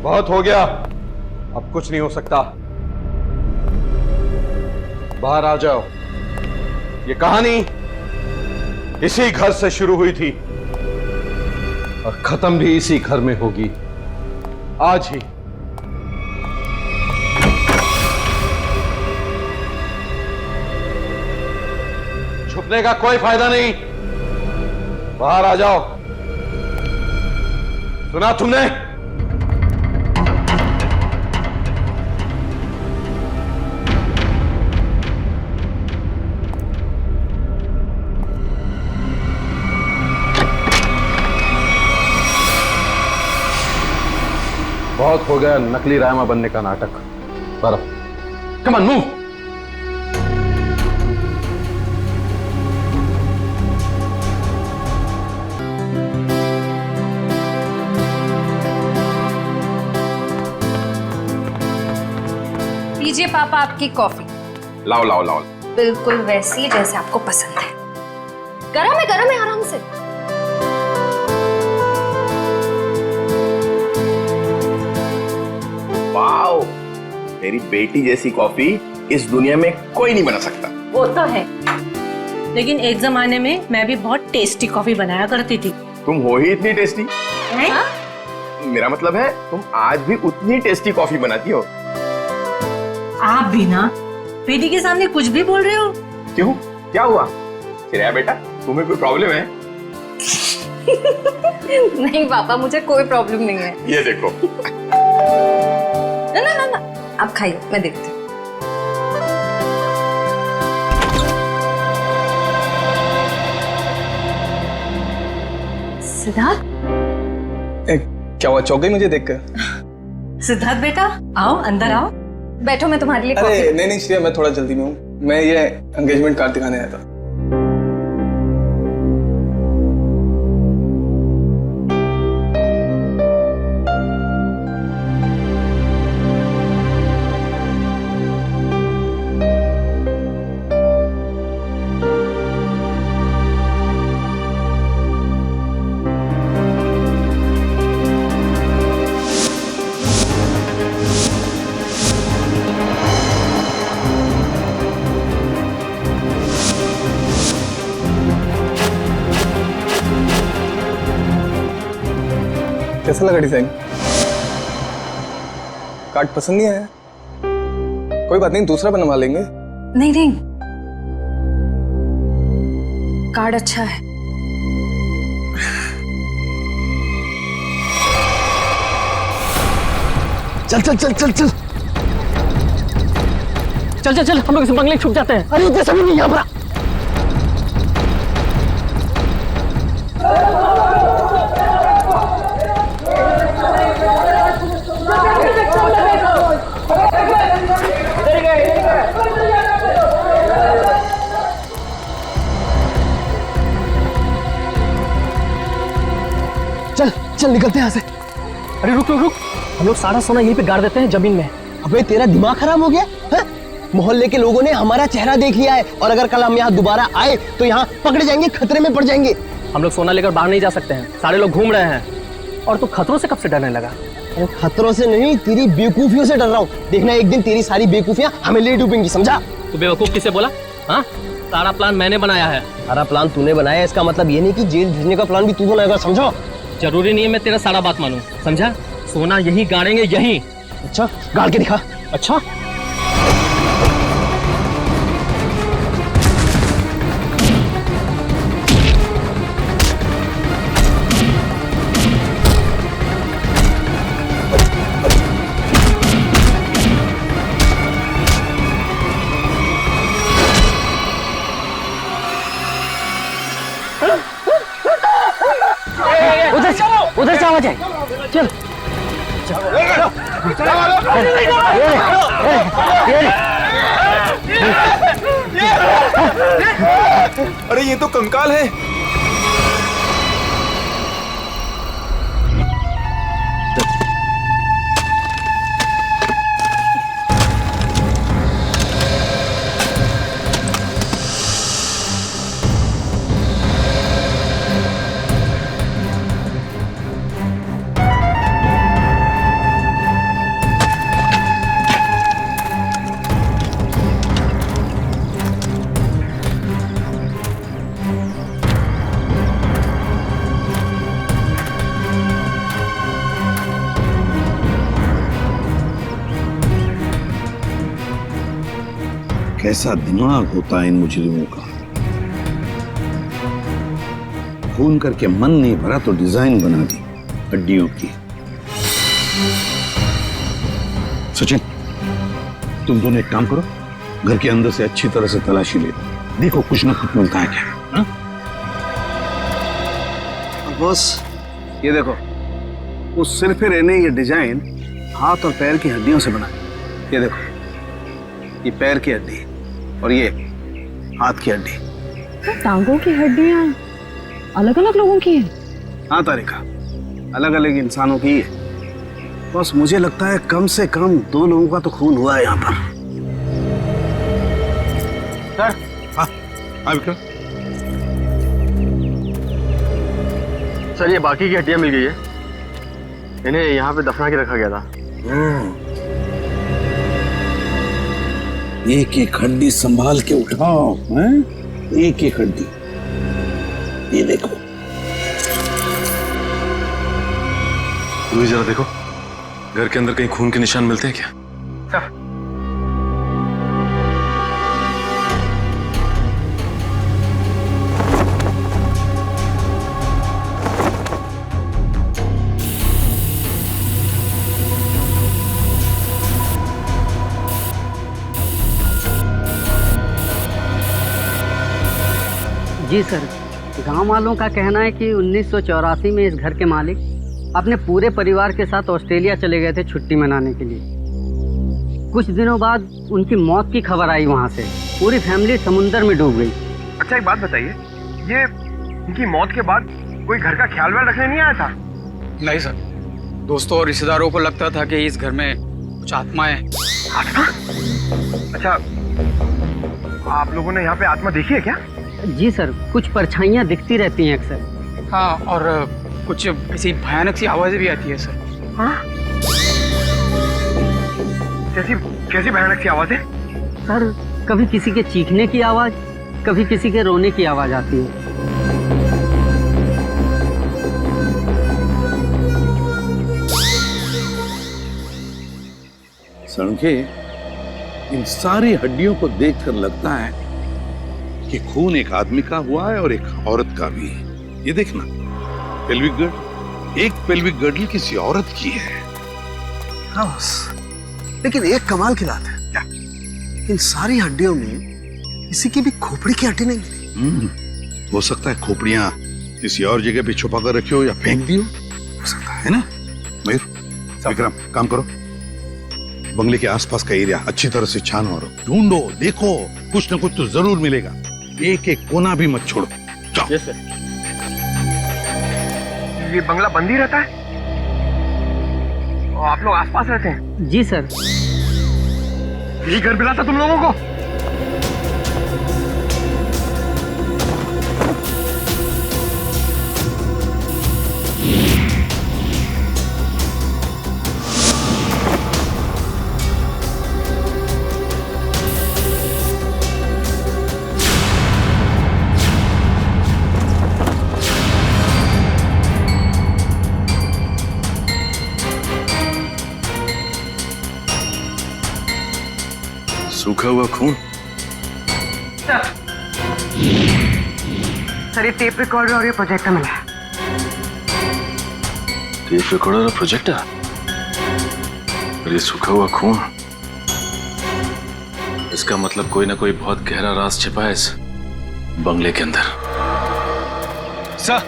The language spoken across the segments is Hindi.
बहुत हो गया, अब कुछ नहीं हो सकता। बाहर आ जाओ। ये कहानी इसी घर से शुरू हुई थी और खत्म भी इसी घर में होगी, आज ही। छुपने का कोई फायदा नहीं, बाहर आ जाओ। सुना तुमने? बहुत हो गया नकली रायमा बनने का नाटक। Come on, move. लीजिए पापा आपकी कॉफी। लाओ लाओ लाओ। बिल्कुल वैसी जैसे आपको पसंद है। गरम है आराम से। वाओ, मेरी बेटी जैसी कॉफी इस दुनिया में कोई नहीं बना सकता। वो तो है, लेकिन एक जमाने में मैं भी बहुत टेस्टी कॉफी बनाया करती थी। तुम हो ही इतनी टेस्टी। मेरा मतलब है तुम आज भी उतनी टेस्टी कॉफी बनाती हो। आप भी ना बेटी के सामने कुछ भी बोल रहे हो। क्यों, क्या हुआ? श्रेया बेटा, तुम्हें कोई प्रॉब्लम है? नहीं पापा, मुझे कोई प्रॉब्लम नहीं है। ये देखो। ना, आप खाइए, मैं देखती हूँ। सिद्धार्थ, क्या हुआ, चौक गई मुझे देखकर? सिद्धार्थ बेटा, आओ अंदर आओ। बैठो, मैं तुम्हारे लिए अरे कॉफी। नहीं श्रेया, मैं थोड़ा जल्दी में हूँ। मैं ये एंगेजमेंट कार्ड दिखाने आया था। कैसा लगा डिजाइन? कार्ड पसंद नहीं आया? कोई बात नहीं, दूसरा बनवा लेंगे। नहीं, कार्ड अच्छा है। चल चल चल चल चल चल चल चल, हम लोग इस बंगले छुप जाते हैं। अरे इतने सभी नहीं यहाँ पर। चल चल निकलते हैं यहाँ से। अरे रुक रुक रुक, हम लोग सारा सोना यहीं पे गाड़ देते हैं जमीन में। अबे तेरा दिमाग खराब हो गया है? मोहल्ले के लोगों ने हमारा चेहरा देख लिया है और अगर कल हम यहाँ दोबारा आए तो यहाँ पकड़े जाएंगे, खतरे में पड़ जाएंगे। हम लोग सोना लेकर बाहर नहीं जा सकते हैं, सारे लोग घूम रहे हैं। और तू खतरों से कब से डरने लगा? खतरों से नहीं, तेरी बेवकूफियों से डर रहा हूँ। देखना एक दिन तेरी सारी बेवकूफियां हमें ले डूबेंगी, समझा? तू बेवकूफ किसे बोला? हाँ, सारा प्लान मैंने बनाया है। सारा प्लान तूने बनाया, इसका मतलब ये नहीं कि जेल भेजने का प्लान भी तू बनाएगा, समझो? जरूरी नहीं है मैं तेरा सारा बात मानूं, समझा? सोना यहीं गाड़ेंगे, यहीं। अच्छा, गाड़ के दिखा। अच्छा, उधर से आवाज है। चल अरे ये तो कंकाल है। कैसा दिमाग होता है इन मुजरिमों का। खून करके मन नहीं भरा तो डिजाइन बना दी हड्डियों की। सचिन, तुम दोनों एक काम करो, घर के अंदर से अच्छी तरह से तलाशी ले लो, देखो कुछ ना कुछ मिलता है क्या। हा? बॉस ये देखो, उस सिर पे रहने ये डिजाइन हाथ और पैर की हड्डियों से बना है। ये देखो, ये पैर की हड्डी और ये हाथ की हड्डी। टांगों की हड्डियां अलग अलग लोगों की है? हाँ तारिका, अलग अलग इंसानों की है। बस मुझे लगता है कम से कम 2 लोगों का तो खून हुआ है यहाँ पर। सर। हाँ हाँ विक्रम। सर ये बाकी की हड्डियां मिल गई है, इन्हें यहाँ पे दफना के रखा गया था। एक एक हड्डी संभाल के उठाओ, हैं? एक एक हड्डी। ये देखो, तुम जरा देखो, घर के अंदर कहीं खून के निशान मिलते हैं क्या? जी सर, गांव वालों का कहना है कि 1984 में इस घर के मालिक अपने पूरे परिवार के साथ ऑस्ट्रेलिया चले गए थे छुट्टी मनाने के लिए। कुछ दिनों बाद उनकी मौत की खबर आई वहां से। पूरी फैमिली समुंदर में डूब गई। अच्छा एक बात बताइए, ये इनकी मौत के बाद कोई घर का ख्याल वाल रखने नहीं आया था? नहीं सर, दोस्तों और रिश्तेदारों को लगता था कि इस घर में कुछ आत्माएं। आत्मा? अच्छा, आप लोगों ने यहाँ पे आत्मा देखी है क्या? जी सर, कुछ परछाइयाँ दिखती रहती हैं अक्सर। हाँ, और कुछ ऐसी भयानक सी आवाजें भी आती है सर। हाँ? कैसी भयानक सी आवाजें? सर, कभी किसी के चीखने की आवाज, कभी किसी के रोने की आवाज आती है। सड़के, इन सारी हड्डियों को देखकर लगता है कि खून एक आदमी का हुआ है और एक औरत का भी। ये देखना, पेल्विक गर्ड, एक पेल्विक गर्डल किसी औरत की है। हाँ बस, लेकिन एक कमाल की बात है। क्या? इन सारी हड्डियों में किसी की भी खोपड़ी की हड्डी नहीं मिली। हो सकता है खोपड़ियां किसी और जगह पे छुपा कर रखी हो या फेंक दी हो सकता है ना। मयूर, विक्रम, काम करो, बंगले के आसपास का एरिया अच्छी तरह से छानो और ढूंढो, देखो कुछ ना कुछ तो जरूर मिलेगा। एक एक कोना भी मत छोड़ो। जाओ। Yes sir. ये बंगला बंद ही रहता है और आप लोग आसपास रहते हैं? जी सर। यही घर मिला था तुम लोगों को? सूखा हुआ खून? सर, ये टेप रिकॉर्डर और ये प्रोजेक्टर मिला है। टेप रिकॉर्डर और प्रोजेक्टर और ये सूखा हुआ खून, इसका मतलब कोई ना कोई बहुत गहरा राज छिपा है इस बंगले के अंदर। सर,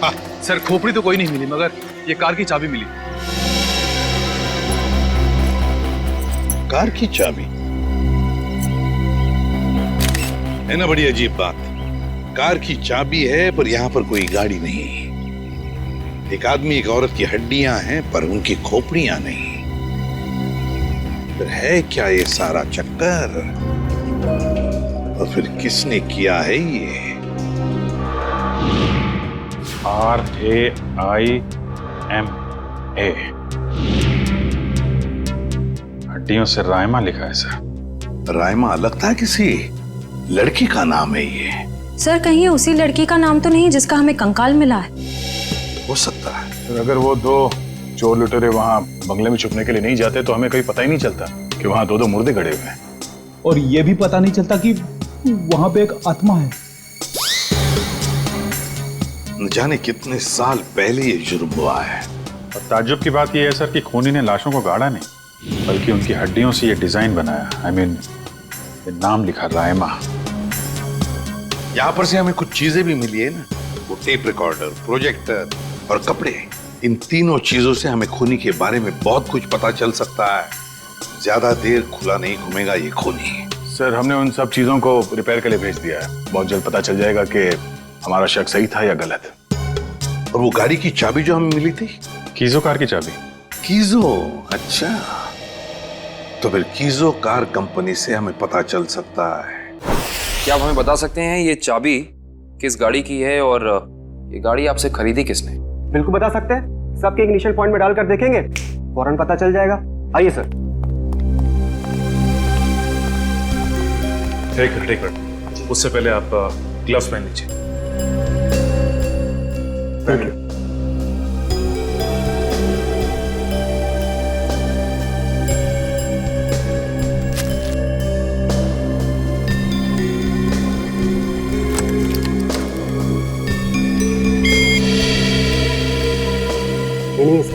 हाँ सर, खोपड़ी तो कोई नहीं मिली, मगर ये कार की चाबी मिली। कार की चाबी है ना, बड़ी अजीब बात। कार की चाबी है पर यहाँ पर कोई गाड़ी नहीं। एक आदमी एक औरत की हड्डियां हैं पर उनकी खोपड़ियां नहीं। फिर है क्या ये सारा चक्कर? और फिर किसने किया है ये? RAIMA, हड्डियों से रायमा लिखा है सर। रायमा लगता है किसी लड़की का नाम है ये। सर, कहीं ये उसी लड़की का नाम तो नहीं जिसका हमें कंकाल मिला है? हो सकता है। अगर वो 2 चोर लुटेरे वहां बंगले में छुपने के लिए नहीं जाते तो हमें कहीं पता ही नहीं चलता। कि वहां दो मुर्दे गड़े हुए हैं। और ये भी पता नहीं चलता कि वहां पे एक आत्मा है। न जाने कितने साल पहले ये जुर्म हुआ है। और ताज्जुब की बात यह है सर कि खूनी ने लाशों को गाड़ा नहीं, बल्कि उनकी हड्डियों से ये डिजाइन बनाया। ये नाम लिखा रायमा। यहाँ पर से हमें कुछ चीजें भी मिली है ना, वो टेप रिकॉर्डर, प्रोजेक्टर और कपड़े। इन तीनों चीजों से हमें खूनी के बारे में बहुत कुछ पता चल सकता है। ज्यादा देर खुला नहीं घूमेगा ये खूनी। सर हमने उन सब चीजों को रिपेयर के लिए भेज दिया है। बहुत जल्द पता चल जाएगा कि हमारा शक सही था या गलत। और वो गाड़ी की चाबी जो हमें मिली थी, कीजो कार की चाबी। कीजो, अच्छा। तो फिर कीजो कार कंपनी से हमें पता चल सकता है। क्या आप हमें बता सकते हैं ये चाबी किस गाड़ी की है और ये गाड़ी आपसे खरीदी किसने? बिल्कुल बता सकते हैं। सबके इनिशियल पॉइंट में डालकर देखेंगे, फौरन पता चल जाएगा। आइए सर। एक मिनट, उससे पहले आप ग्लव्स पहन लीजिए। Thank you. नहीं सर।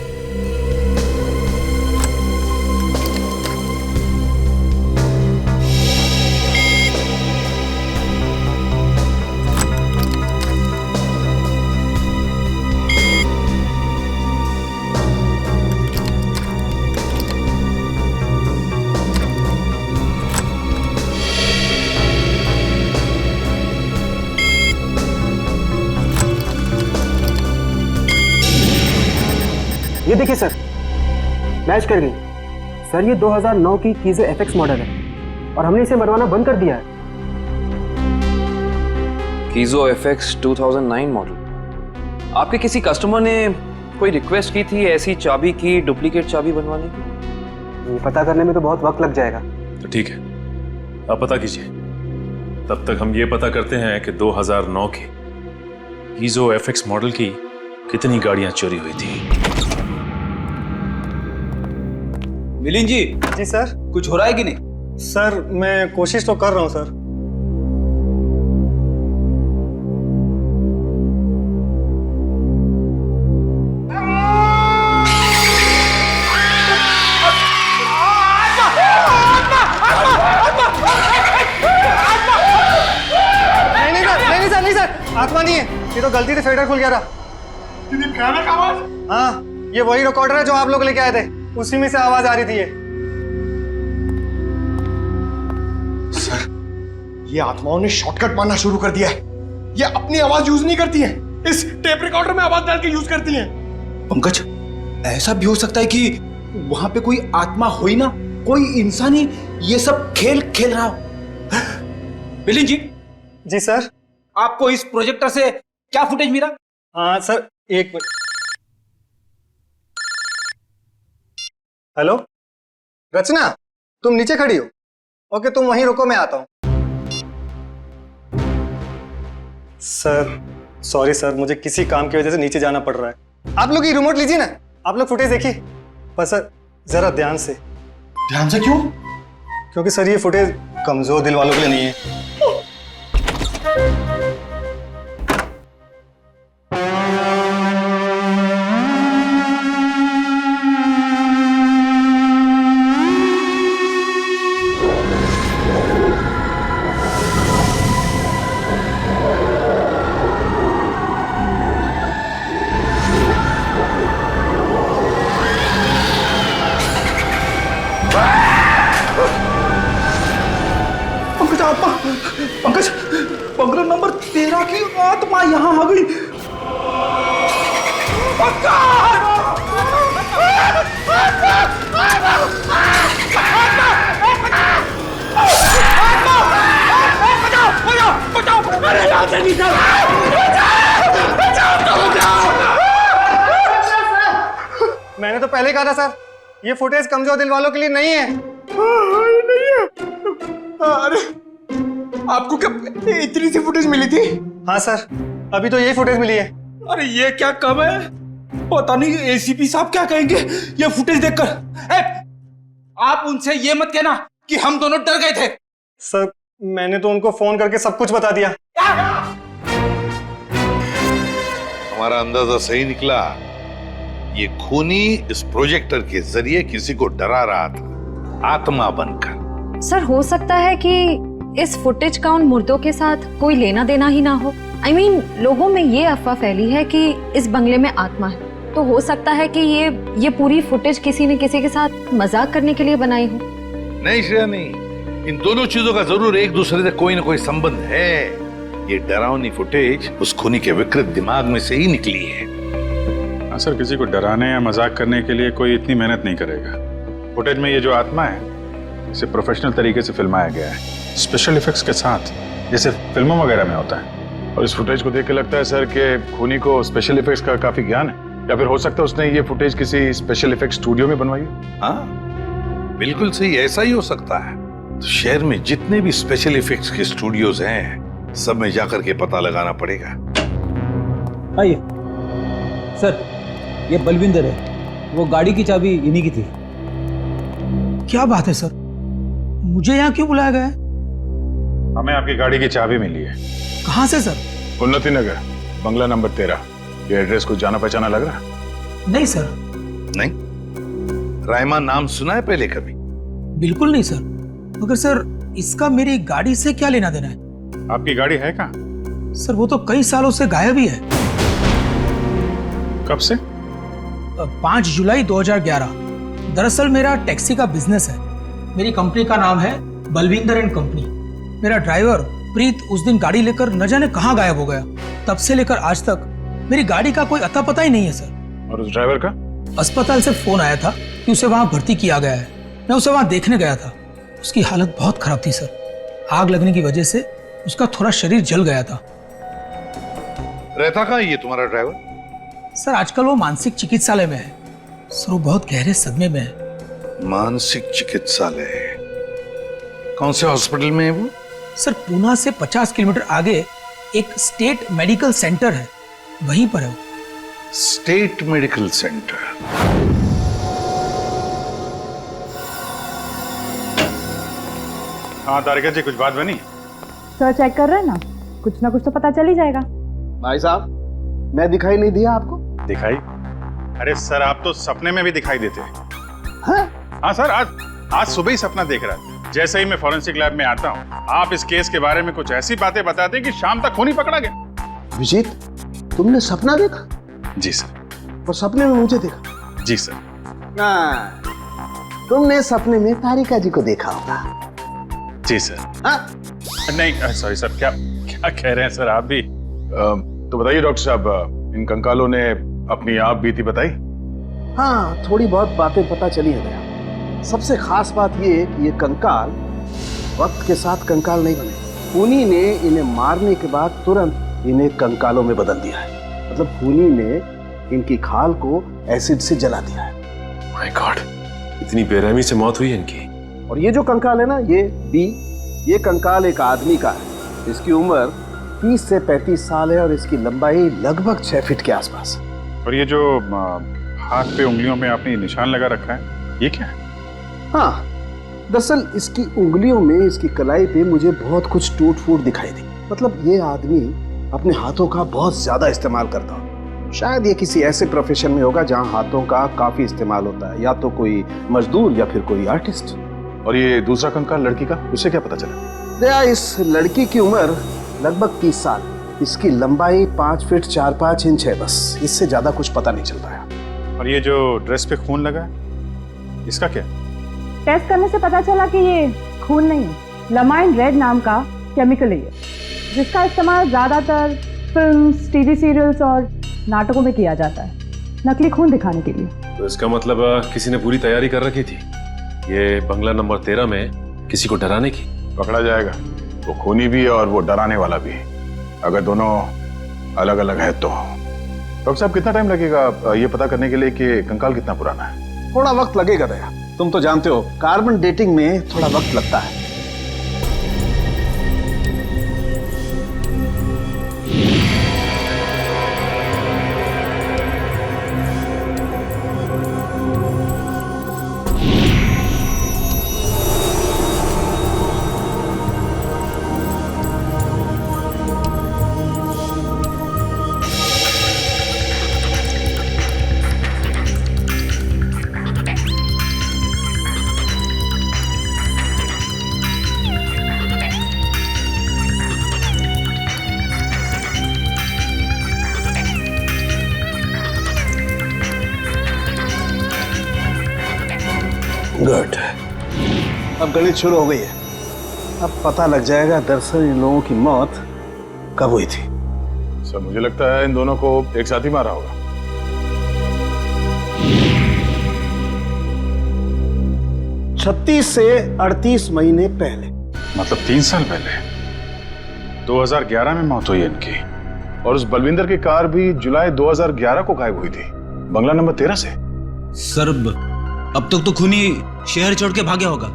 ये देखिए सर, मैच कर गई। सर ये 2009 की कीजो एफएक्स मॉडल है और हमने इसे बनवाना बंद कर दिया है। कीजो एफएक्स 2009 मॉडल। आपके किसी कस्टमर ने कोई रिक्वेस्ट की थी ऐसी चाबी की डुप्लीकेट चाबी बनवाने की? ये पता करने में तो बहुत वक्त लग जाएगा। तो ठीक है, आप पता कीजिए। तब तक हम ये पता करते हैं कि 2009 के कीजो एफएक्स मॉडल की कितनी गाड़ियां चोरी हुई थी। मिलिंद जी। जी सर। कुछ हो रहा है कि नहीं? सर मैं कोशिश तो कर रहा हूं सर। नहीं सर, आत्मा नहीं है। ये तो गलती से फेडर खुल गया था। हाँ, ये वही रिकॉर्डर है जो आप लोग लेके आए थे, उसी में से आवाज आ रही थी। सर, ये आत्माओं ने शॉर्टकट मारना शुरू कर दिया है। ये अपनी आवाज यूज नहीं करती हैं, इस टेप रिकॉर्डर में आवाज डाल के यूज करती हैं। पंकज, ऐसा भी हो सकता है कि वहां पे कोई आत्मा हो ही ना, कोई इंसान ही ये सब खेल खेल रहा हो। मिलिंद जी। जी सर। आपको इस प्रोजेक्टर से क्या फुटेज मिला? हाँ सर, एक मिनट। हेलो रचना, तुम नीचे खड़ी हो? ओके, तुम वहीं रुको, मैं आता हूं। सर सॉरी सर, मुझे किसी काम की वजह से नीचे जाना पड़ रहा है। आप लोग ये रिमोट लीजिए ना, आप लोग फुटेज देखिए। पर सर जरा ध्यान से। ध्यान से क्यों? क्योंकि सर ये फुटेज कमजोर दिल वालों के लिए नहीं है। पंकज, पंकज नंबर 13 की आत्मा यहाँ आ गई। मैंने तो पहले कहा था सर, ये फुटेज कमजोर दिल वालों के लिए नहीं है। नहीं है। अरे आपको क्या इतनी सी फुटेज मिली थी? हाँ सर, अभी तो यही फुटेज मिली है। अरे ये क्या कम है, पता नहीं एसीपी साहब क्या कहेंगे ये फुटेज देखकर। आप उनसे ये मत कहना कि हम दोनों डर गए थे। सर मैंने तो उनको फोन करके सब कुछ बता दिया। हमारा अंदाजा सही निकला। ये खूनी इस प्रोजेक्टर के जरिए किसी को डरा रहा था, आत्मा बनकर। सर हो सकता है कि इस फुटेज का उन मुर्दों के साथ कोई लेना देना ही ना हो। I mean, लोगों में ये अफवाह फैली है कि इस बंगले में आत्मा है, तो हो सकता है कि ये पूरी फुटेज किसी ने किसी के साथ मजाक करने के लिए बनाई हो। नहीं श्रेया नहीं, इन दोनों चीजों का जरूर एक दूसरे से कोई ना कोई संबंध है। ये डरावनी फुटेज उस खूनी के विकृत दिमाग में से ही निकली है। हाँ सर, किसी को डराने या मजाक करने के लिए कोई इतनी मेहनत नहीं करेगा। फुटेज में ये जो आत्मा है इसे प्रोफेशनल तरीके से फिल्माया गया है, स्पेशल इफेक्ट्स के साथ, जैसे फिल्मों वगैरह में होता है। और इस फुटेज को देख के लगता है सर कि खूनी को स्पेशल इफेक्ट्स का काफी ज्ञान है, या फिर हो सकता है उसने ये फुटेज किसी स्पेशल इफेक्ट स्टूडियो में बनवाई है। हाँ बिल्कुल सही, ऐसा ही हो सकता है। तो शहर में जितने भी स्पेशल इफेक्ट्स के स्टूडियोज हैं, सब में जाकर के पता लगाना पड़ेगा। आइए सर, ये बलविंदर है, वो गाड़ी की चाबी इन्हीं की थी। क्या बात है सर, मुझे यहाँ क्यों बुलाया गया है? हमें आपकी गाड़ी की चाबी मिली है। कहाँ से सर? उन्नति नगर, बंगला नंबर 13। ये एड्रेस कुछ जाना पहचाना लग रहा? नहीं सर। नहीं? रायमा नाम सुना है पहले कभी? बिल्कुल नहीं सर। मगर सर इसका मेरी गाड़ी से क्या लेना देना है? आपकी गाड़ी है कहाँ? सर वो तो कई सालों से गायब ही है। कब से? 5 जुलाई 2011। दरअसल मेरा टैक्सी का बिजनेस है। मेरी कंपनी का नाम है बलविंदर एंड कंपनी। मेरा ड्राइवर प्रीत उस दिन गाड़ी लेकर न जाने कहाँ गायब हो गया। तब से लेकर आज तक मेरी गाड़ी का कोई अता पता ही नहीं है सर। और उस ड्राइवर का? अस्पताल से फोन आया था कि उसे वहां भर्ती किया गया है। मैं उसे वहां देखने गया था। उसकी हालत बहुत खराब थी सर। आग लगने की वजह से उसका थोड़ा शरीर जल गया था। रहता कहाँ ये तुम्हारा ड्राइवर? सर आजकल वो मानसिक चिकित्सालय में है। सर वो बहुत गहरे सदमे में है। मानसिक चिकित्सालय? कौन से हॉस्पिटल में है वो? सर पूना से 50 किलोमीटर आगे एक स्टेट मेडिकल सेंटर है, वहीं पर है वो। State medical centre? हाँ तारिका जी, कुछ बात बनी? सर चेक कर रहे हैं ना, कुछ ना कुछ तो पता चल ही जाएगा। भाई साहब, मैं दिखाई नहीं दिया आपको? दिखाई? अरे सर आप तो सपने में भी दिखाई देते हैं। हाँ सर, आज सुबह ही सपना देख रहा था। जैसे ही मैं फॉरेंसिक लैब में आता हूँ, आप इस केस के बारे में कुछ ऐसी बातें बताते हैं कि शाम तक खूनी पकड़ा गया। विजीत, तुमने सपना देखा? जी सर। और सपने में मुझे देखा? जी सर। तुमने सपने में तारिका जी को देखा होगा? जी सर। नहीं सॉरी सर, क्या कह रहे हैं सर आप भी? तो बताइए डॉक्टर साहब, इन कंकालों ने अपनी आप बीती बताई? हाँ, थोड़ी बहुत बातें पता चली है भैया। सबसे खास बात ये कि ये कंकाल वक्त के साथ कंकाल नहीं बने। खूनी ने इन्हें मारने के बाद तुरंत इन्हें कंकालों में बदल दिया है। मतलब खूनी ने इनकी खाल को एसिड से जला दिया है। माय गॉड, इतनी बेरहमी से मौत हुई इनकी। और ये जो कंकाल है ना, ये कंकाल एक आदमी का है। इसकी उम्र 30 से 35 साल है और इसकी लंबाई लगभग 6 फीट के आसपास। और ये जो हाथ पे उंगलियों में आपने निशान लगा रखा है, ये क्या है? हाँ, दरअसल इसकी उंगलियों में, इसकी कलाई पे मुझे बहुत कुछ टूट फूट दिखाई दी। मतलब ये आदमी अपने हाथों का बहुत ज्यादा इस्तेमाल करता हो। शायद ये किसी ऐसे प्रोफेशन में होगा जहाँ हाथों का काफी इस्तेमाल होता है, या तो कोई मजदूर या फिर कोई आर्टिस्ट। और ये दूसरा कंकाल लड़की का, उसे क्या पता चला? दया, इस लड़की की उम्र लगभग 30 साल। इसकी लंबाई 5 फीट 4-5 इंच है, बस इससे ज्यादा कुछ पता नहीं चल पाया। और ये जो ड्रेस पे खून लगा है, इसका क्या? टेस्ट करने से पता चला कि ये खून नहीं है, लमाइन रेड नाम का केमिकल है ये, जिसका इस्तेमाल ज्यादातर फिल्म्स, टीवी सीरियल्स और नाटकों में किया जाता है नकली खून दिखाने के लिए। तो इसका मतलब किसी ने पूरी तैयारी कर रखी थी ये बंगला नंबर 13 में किसी को डराने की। पकड़ा जाएगा, वो खूनी भी और वो डराने वाला भी, अगर दोनों अलग अलग है तो। डॉक्टर साहब, कितना टाइम लगेगा ये पता करने के लिए कि कंकाल कितना पुराना है? थोड़ा वक्त लगेगा दया, तुम तो जानते हो कार्बन डेटिंग में थोड़ा वक्त लगता है। गुड। अब गणित शुरू हो गई है। अब पता लग जाएगा दरअसल इन लोगों की मौत कब हुई थी। सर मुझे लगता है इन दोनों को एक साथ ही मारा होगा। 36 से 38 महीने पहले, मतलब 3 साल पहले 2011 में मौत हुई इनकी। और उस बलविंदर की कार भी जुलाई 2011 को गायब हुई थी, बंगला नंबर 13 से। सर अब तक तो खूनी शहर छोड़ के भागा होगा,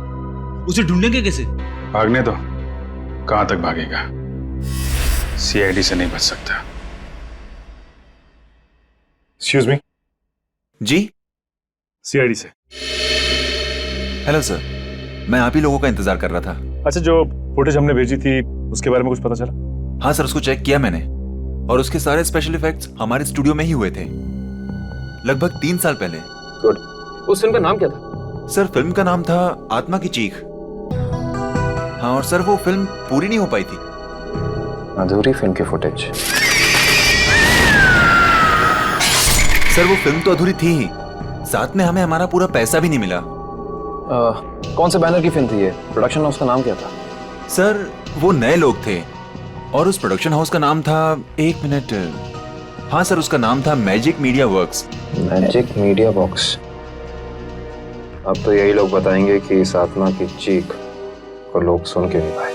उसे ढूंढेंगे कैसे? भागने दो, कहां तक भागेगा? सीआईडी से नहीं बच सकता। Excuse me. जी सीआईडी से। हेलो सर, मैं आप ही लोगों का इंतजार कर रहा था। अच्छा, जो फुटेज हमने भेजी थी उसके बारे में कुछ पता चला? हाँ सर, उसको चेक किया मैंने और उसके सारे स्पेशल इफेक्ट्स हमारे स्टूडियो में ही हुए थे, लगभग 3 साल पहले। गुड। उस फिल्म का नाम क्या था? सर फिल्म का नाम था आत्मा की चीख। हाँ, और सर वो फिल्म पूरी नहीं हो पाई थी। अधूरी फिल्म की फुटेज। सर वो फिल्म तो अधूरी थी ही, साथ में हमें हमारा पूरा पैसा भी नहीं मिला। कौन से बैनर की फिल्म थी ये? प्रोडक्शन हाउस का नाम क्या था? सर वो नए लोग थे और उस प्रोडक्शन हाउस का नाम था, 1 मिनट, हाँ सर उसका नाम था magic media works. Magic media works. अब तो यही लोग बताएंगे कि इस आत्मा की चीख को लोग सुन के नहीं पाए।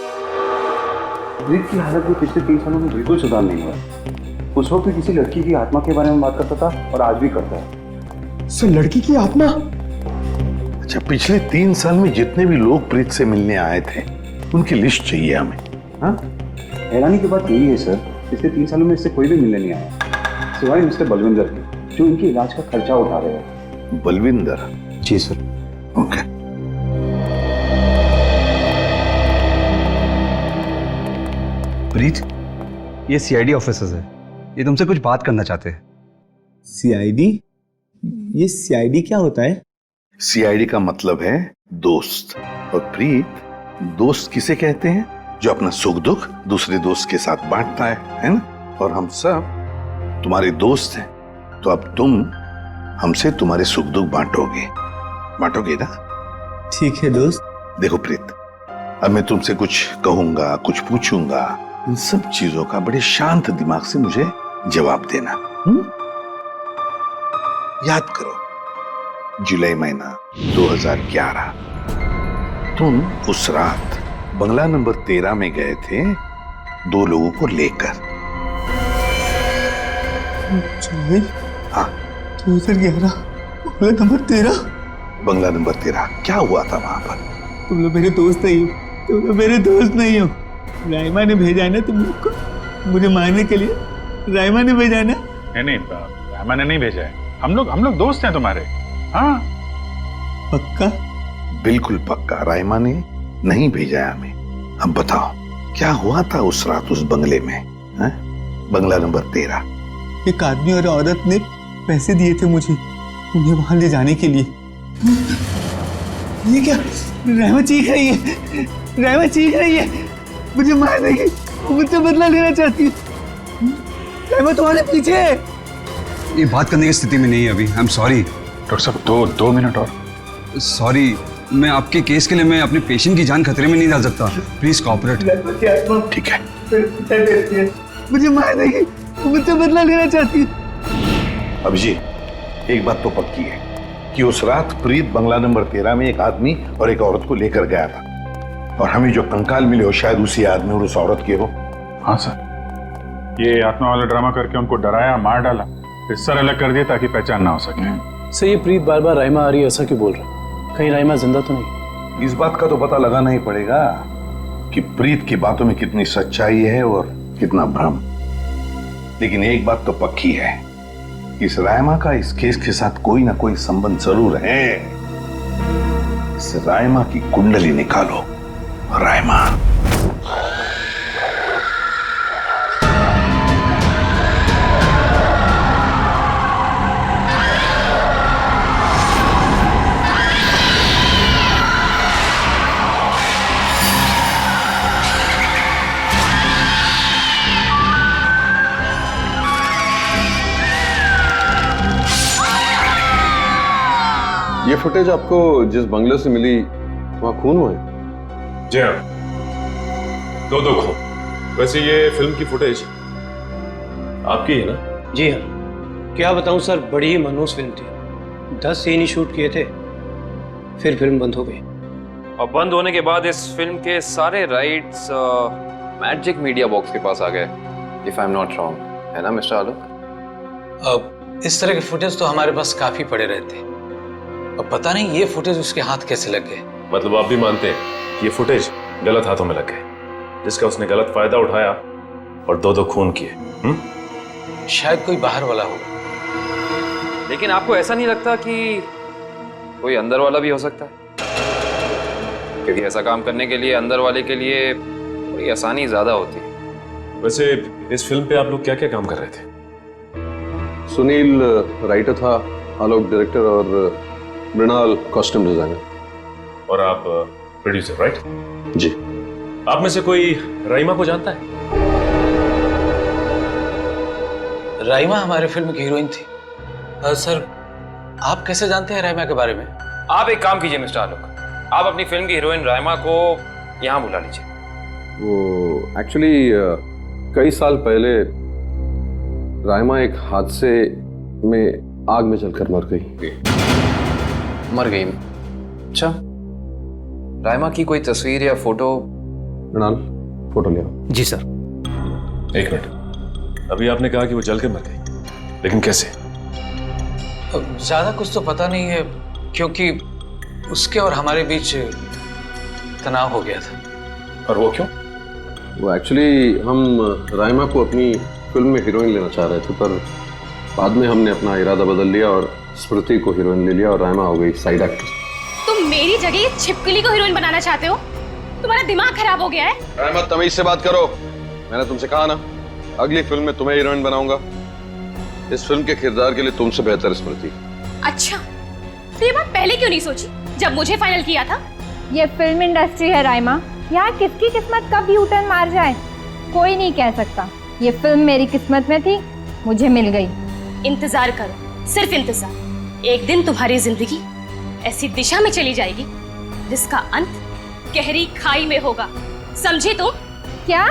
ब्रीत की हालत भी पिछले 3 सालों में बिल्कुल सुधार नहीं हुआ। उस वक्त भी किसी लड़की की आत्मा के बारे में बात करता था और आज भी करता है। सर लड़की की आत्मा? अच्छा, पिछले 3 साल में जितने भी लोग प्रीत से मिलने आए थे उनकी लिस्ट चाहिए हमें। हाँ, हैरानी की बात यही है सर, पिछले 3 सालों में इससे कोई भी मिलने नहीं आया सिवाय मिस्टर बलविंदर के, जो इनके इलाज का खर्चा उठा रहे हैं। बलविंदर? जी सर। ओके। प्रीत, ये सीआईडी ऑफिसर्स है, ये तुमसे कुछ बात करना चाहते हैं। सीआईडी? ये सीआईडी क्या होता है? सीआईडी का मतलब है दोस्त। और प्रीत, दोस्त किसे कहते हैं? जो अपना सुख दुख दूसरे दोस्त के साथ बांटता है ना? और हम सब तुम्हारे दोस्त हैं, तो अब तुम हमसे तुम्हारे सुख दुख बांटोगे ना? ठीक है दोस्त। देखो प्रीत, अब मैं तुमसे कुछ कहूंगा, कुछ पूछूंगा, इन सब चीजों का बड़े शांत दिमाग से मुझे जवाब देना। याद करो, जुलाई महीना 2011, तुम उस रात बंगला नंबर 13 में गए थे 2 लोगों को लेकर। हाँ, 2011 बंगला नंबर 13। बंगला नंबर 13, क्या हुआ था वहां पर? तुम लोग मेरे दोस्त नहीं हो, तुम लोग मेरे दोस्त नहीं हो। राइमा ने भेजा है ना तुम लोग को मुझे मारने के लिए? राइमा ने भेजा है ना? नहीं, राइमा ने नहीं भेजा है। हम लोग दोस्त हैं तुम्हारे। हाँ पक्का? बिल्कुल पक्का, राइमा ने नहीं भेजा है हमें। अब बताओ क्या हुआ था उस रात उस बंगले में? बंगला नंबर 13। एक आदमी और औरत ने पैसे दिए थे मुझे उन्हें वहां ले जाने के लिए। ये क्या? राइमा चीख रही है, राइमा चीख रही है, मुझे मार देगी, मुझसे बदला लेना चाहती है। राइमा तुम्हारे पीछे है। ये बात करने की स्थिति में नहीं है अभी। आई एम सॉरी डॉक्टर साहब, 2 मिनट और। सॉरी, मैं आपके केस के लिए मैं अपने पेशेंट की जान खतरे में नहीं डाल सकता। Please cooperate. ठीक है। मुझे मार देगी, मुझसे बदला लेना चाहती है। अभिजीत, एक बात तो पक्की है कि उस रात प्रीत बंगला नंबर 13 में एक आदमी और एक औरत को लेकर गया था, और हमें जो कंकाल मिले हो शायद उसी आदमी और उस औरत के हो। हाँ सर, ये आत्मा वाला ड्रामा करके उनको डराया, मार डाला, फिर सर अलग कर दिया ताकि पहचान ना हो सके। सर, ये प्रीत बार बार राइमा आ रही है ऐसा क्यों बोल रहा है? कहीं राइमा जिंदा तो नहीं? इस बात का तो पता लगाना ही पड़ेगा कि प्रीत की बातों में कितनी सच्चाई है और कितना भ्रम। लेकिन एक बात तो पक्की है, इस राइमा का इस केस के साथ कोई ना कोई संबंध जरूर है। इस राइमा की कुंडली निकालो। राइमा। ये फुटेज आपको जिस बंगले से मिली वहां खून हुए? जी हाँ, दो खून। वैसे ये फिल्म की फुटेज आपकी है ना? जी हाँ, क्या बताऊं सर, बड़ी ही मनहूस फिल्म थी। 10 सीन ही शूट किए थे, फिर फिल्म बंद हो गई। और बंद होने के बाद इस फिल्म के सारे राइट्स मैजिक मीडिया बॉक्स के पास आ गए, if I am not wrong, है ना मिस्टर आलोक? अब इस तरह के फुटेज तो हमारे पास काफी पड़े रहते हैं। अब पता नहीं ये फुटेज उसके हाथ कैसे लग गए। मतलब आप भी मानते हैं कि ये फुटेज गलत हाथों में लग गए, जिसका उसने गलत फायदा उठाया और दो खून किए? शायद कोई बाहर वाला होगा। लेकिन आपको ऐसा नहीं लगता कि कोई अंदर वाला भी हो सकता है? क्योंकि ऐसा काम करने के लिए अंदर वाले के लिए थोड़ी आसानी ज्यादा होती है। वैसे इस फिल्म पे आप लोग क्या क्या काम कर रहे थे? सुनील राइटर था, आलोक डायरेक्टर और मृणाल कॉस्ट्यूम डिजाइनर। और आप प्रोड्यूसर, राइट? जी। आप में से कोई राइमा को जानता है? राइमा हमारे फिल्म की हीरोइन थी। सर, आप कैसे जानते हैं राइमा के बारे में? आप एक काम कीजिए मिस्टर आलोक, आप अपनी फिल्म की हीरोइन राइमा को यहाँ बुला लीजिए। वो एक्चुअली कई साल पहले राइमा एक हादसे में आग में जलकर मर गई। मर गई? अच्छा, राइमा की कोई तस्वीर या फोटो? मृणाल, फोटो ले आओ। जी सर। एक मिनट, अभी आपने कहा कि वो जल के मर गई, लेकिन कैसे? ज्यादा कुछ तो पता नहीं है, क्योंकि उसके और हमारे बीच तनाव हो गया था। और वो क्यों? वो एक्चुअली हम राइमा को अपनी फिल्म में हीरोइन लेना चाह रहे थे, पर बाद में हमने अपना इरादा बदल लिया और स्मृति को हीरोइन ले लिया और राइमा हो गई साइड एक्ट्रेस। तुम मेरी जगह ये छिपकली को हीरोइन बनाना चाहते हो? तुम्हारा दिमाग खराब हो गया है? राइमा, तमीज से बात करो। मैंने तुमसे कहा ना, अगली फिल्म में तुम्हें हीरोइन बनाऊंगा। इस फिल्म के किरदार के लिए तुमसे बेहतर स्मृति। अच्छा, तो ये बात पहले क्यों नहीं सोची जब मुझे फाइनल किया था? ये फिल्म इंडस्ट्री है राइमा, यहाँ किसकी किस्मत कब यू टर्न मार जाए कोई नहीं कह सकता। ये फिल्म मेरी किस्मत में थी, मुझे मिल गई। इंतजार करो, सिर्फ इंतजार। एक दिन तुम्हारी जिंदगी ऐसी दिशा में चली जाएगी जिसका अंत गहरी खाई में होगा, समझे तुम? क्या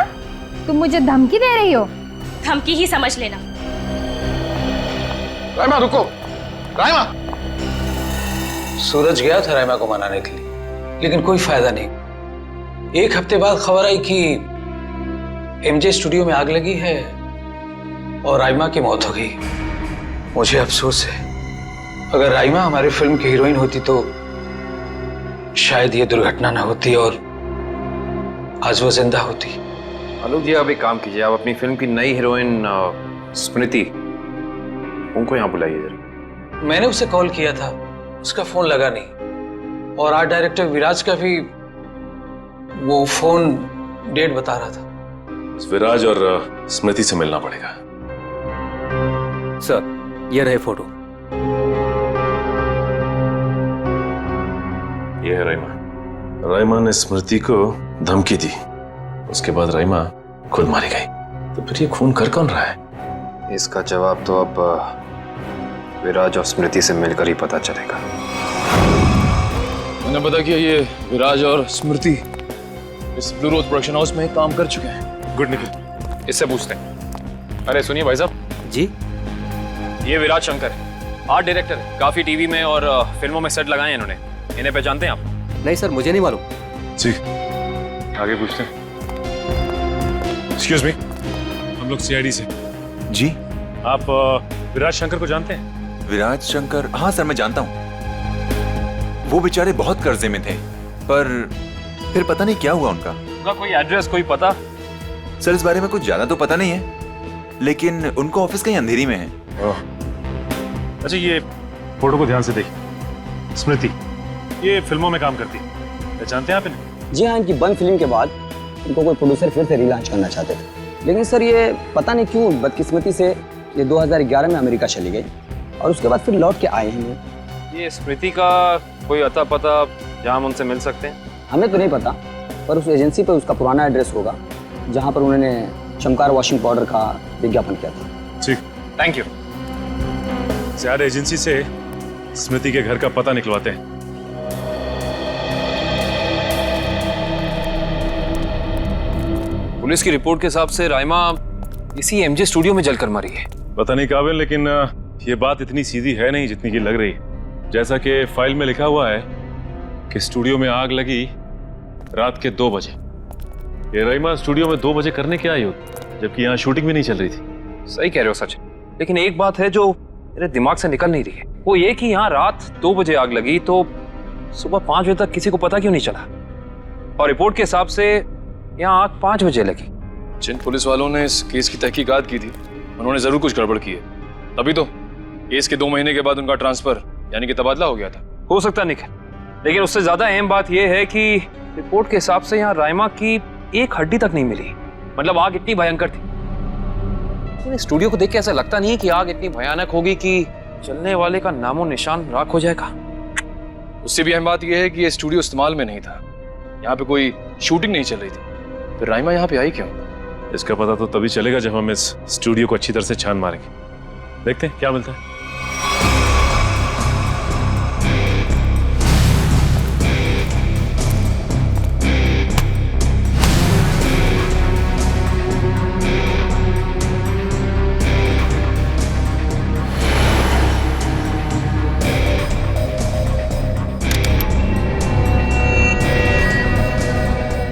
तुम मुझे धमकी दे रही हो? धमकी ही समझ लेना। राइमा रुको, राइमा। सूरज गया था राइमा को मनाने के लिए, लेकिन कोई फायदा नहीं। एक हफ्ते बाद खबर आई कि एमजे स्टूडियो में आग लगी है और राइमा की मौत हो गई। मुझे अफसोस है, अगर राइमा हमारी फिल्म की हीरोइन होती तो शायद ये दुर्घटना ना होती और आज वो जिंदा होती। आलोक जी, आप एक काम कीजिए, आप अपनी फिल्म की नई हीरोइन स्मृति उनको यहाँ बुलाइए जरा। मैंने उसे कॉल किया था, उसका फोन लगा नहीं, और आर्ट डायरेक्टर विराज का भी वो फोन डेट बता रहा था। विराज और स्मृति से मिलना पड़ेगा। सर, ये रहे फोटो। ये है राइमा। राइमा ने स्मृति को धमकी दी, उसके बाद राइमा खुद मारी गई। तो फिर ये खून कर कौन रहा है? इसका जवाब तो अब विराज और स्मृति से मिलकर ही पता चलेगा। मैंने पता किया, ये विराज और स्मृति इस ब्लू रोज प्रोडक्शन हाउस में काम कर चुके हैं। गुड निकल, इससे पूछते हैं। अरे सुनिए भाई साहब जी, ये विराज शंकर है, आर्ट डायरेक्टर है, काफी टीवी में और फिल्मों में सेट लगाए हैं इन्होंने। इन्हें पहचानते हैं आप? नहीं सर, मुझे नहीं मालूम। जी, आगे पूछते हैं। एक्सक्यूज मी, हम लोग सीआईडी से। जी, आप विराज शंकर को जानते हैं? विराज शंकर? हाँ सर, मैं जानता हूँ। वो बेचारे बहुत कर्जे में थे, पर फिर पता नहीं क्या हुआ उनका। उनका कोई एड्रेस, कोई पता? सर, इस बारे में कुछ ज्यादा तो पता नहीं है, लेकिन उनको ऑफिस कहीं अंधेरी में है। अच्छा, ये फोटो को ध्यान से देखिए। स्मृति ये फिल्मों में काम करती है, पहचानते हैं आप इन्हें? जी हाँ, इनकी बंद फिल्म के बाद इनको कोई प्रोड्यूसर फिर से रिलॉन्च करना चाहते थे, लेकिन सर ये पता नहीं क्यों बदकिस्मती से ये 2011 में अमेरिका चली गई और उसके बाद फिर लौट के आए हैं। ये स्मृति का कोई अता पता जहाँ हम उनसे मिल सकते हैं? हमें तो नहीं पता, पर उस एजेंसी पर उसका पुराना एड्रेस होगा जहाँ पर उन्होंने चमकार वॉशिंग पाउडर का विज्ञापन किया था। ठीक, थैंक यू। ज्यादा एजेंसी से स्मृति के घर का पता निकलवाते हैं। पुलिस की रिपोर्ट के हिसाब से राइमा इसी एमजे स्टूडियो में जलकर मरी है। पता नहीं काबिल, लेकिन ये बात इतनी सीधी है नहीं जितनी की लग रही है। जैसा कि फाइल में लिखा हुआ है कि स्टूडियो में आग लगी रात के 2 बजे। ये राइमा स्टूडियो में 2 बजे करने क्या आई होगी, जबकि यहाँ शूटिंग भी नहीं चल रही थी। सही कह रहे हो सच, लेकिन एक बात है जो मेरे दिमाग से निकल नहीं रही है, वो ये कि यहाँ रात 2 बजे आग लगी तो सुबह 5 बजे तक किसी को पता क्यों नहीं चला? और रिपोर्ट के हिसाब से यहाँ आग 5 बजे लगी। जिन पुलिस वालों ने इस केस की तहकीकात की थी उन्होंने जरूर कुछ गड़बड़ की है, तभी तो केस के 2 महीने के बाद उनका ट्रांसफर यानी कि तबादला हो गया था। हो सकता निकल, लेकिन उससे ज्यादा अहम बात यह है कि रिपोर्ट के हिसाब से यहाँ राइमा की एक हड्डी तक नहीं मिली। मतलब आग इतनी भयंकर थी। लेकिन स्टूडियो को देख के ऐसा लगता नहीं है कि आग इतनी भयानक होगी कि चलने वाले का नामो निशान राख हो जाएगा। उससे भी अहम बात यह है कि ये स्टूडियो इस्तेमाल में नहीं था, यहाँ पे कोई शूटिंग नहीं चल रही थी। फिर राइमा यहाँ पे आई क्यों? इसका पता तो तभी चलेगा जब हम इस स्टूडियो को अच्छी तरह से छान मारेंगे। देखते हैं क्या मिलता है।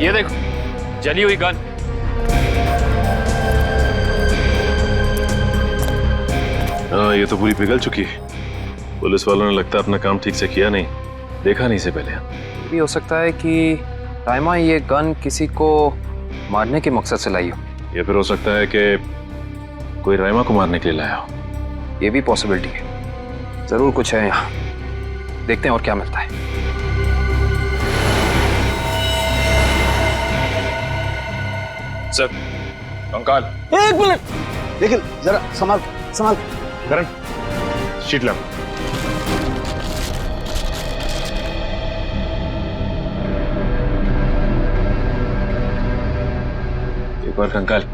ये देखो, जली हुई गन। हाँ, ये तो पूरी पिघल चुकी है। पुलिस वालों ने लगता है अपना काम ठीक से किया नहीं, देखा नहीं से पहले। ये भी हो सकता है कि राइमा ये गन किसी को मारने के मकसद से लाई हो, या फिर हो सकता है कि कोई राइमा को मारने के लिए लाया हो। ये भी पॉसिबिलिटी है। जरूर कुछ है यहाँ, देखते हैं और क्या मिलता है। सर, कंकाल। एक मिनट, देखिए जरा संभाल संभाल। करण, शीट ला। एक बार कंकाल,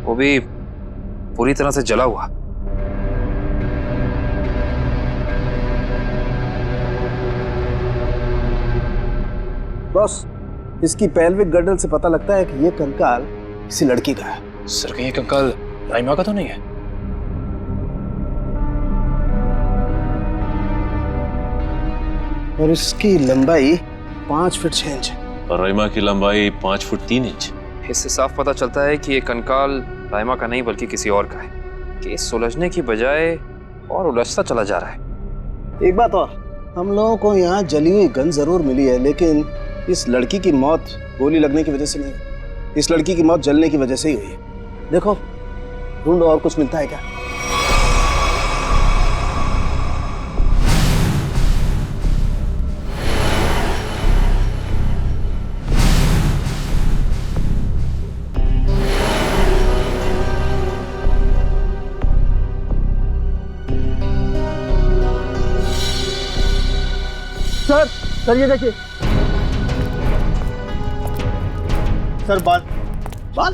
वो भी पूरी तरह से जला हुआ। बॉस, इसकी पेल्विक गर्डल से पता लगता है कि ये कंकाल किसी लड़की का है। सर, कहीं ये कंकाल राइमा का तो नहीं है? और इसकी लंबाई 5 फीट 6 इंच है। और राइमा की लंबाई 5 फुट 3 इंच। इससे साफ पता चलता है कि ये कंकाल राइमा का नहीं बल्कि किसी और का है। केस सुलझने की बजाय और उलझता चला जा रहा है। एक बात और, हम लोगों को यहाँ जली हुई गन जरूर मिली है, लेकिन इस लड़की की मौत गोली लगने की वजह से नहीं, इस लड़की की मौत जलने की वजह से ही हुई है। देखो, ढूंढो और कुछ मिलता है क्या। सर ये देखिए सर, बाल बाल।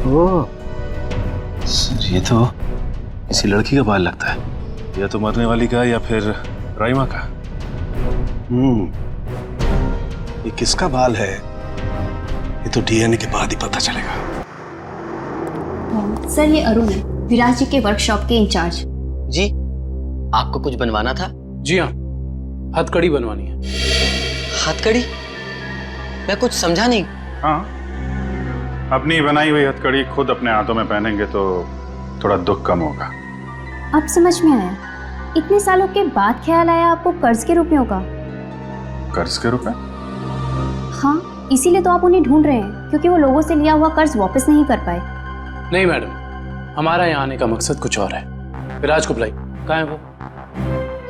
ओह सर, ये तो किसी लड़की का बाल लगता है, या तो मरने वाली का या फिर राइमा का। ये किसका बाल है ये तो डीएनए के बाद ही पता चलेगा। सर, ये अरुण है, विराज जी के वर्कशॉप के इंचार्ज। जी, आपको कुछ बनवाना था? जी हाँ, हथकड़ी बनवानी है। हथकड़ी? मैं कुछ समझा नहीं। हाँ, अपनी बनाई हुई हथकड़ी खुद अपने हाथों में पहनेंगे तो थोड़ा दुख कम होगा। अब समझ में आया, इतने सालों के बाद ख्याल आया आपको कर्ज के रूप में होगा। कर्ज के रूप में? हाँ, इसीलिए तो आप उन्हें ढूंढ रहे हैं, क्योंकि वो लोगों से लिया हुआ कर्ज वापस नहीं कर पाए। नहीं मैडम, हमारा यहाँ आने का मकसद कुछ और है। विराज को बुलाई, कहाँ है वो?